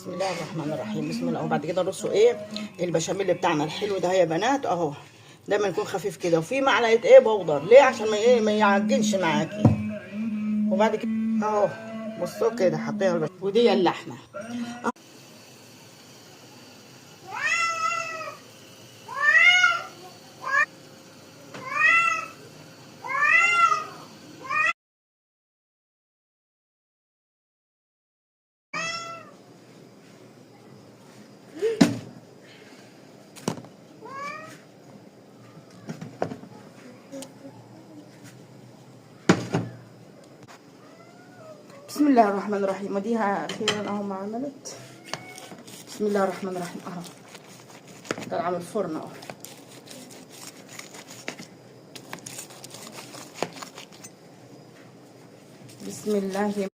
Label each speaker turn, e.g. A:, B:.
A: بسم الله الرحمن الرحيم. بسم الله. وبعد كده نرصوا ايه البشاميل بتاعنا الحلو ده يا بنات اهو. دايما يكون خفيف كده، وفي معلقه ايه بودر، ليه؟ عشان ما يعجنش معاكي. وبعد كده اهو بصوا كده حطيها ودي اللحمه. بسم الله الرحمن الرحيم. وديها اخيرا اهو ما عملت. بسم الله الرحمن الرحيم اهو طالعه من الفرن اهو. بسم الله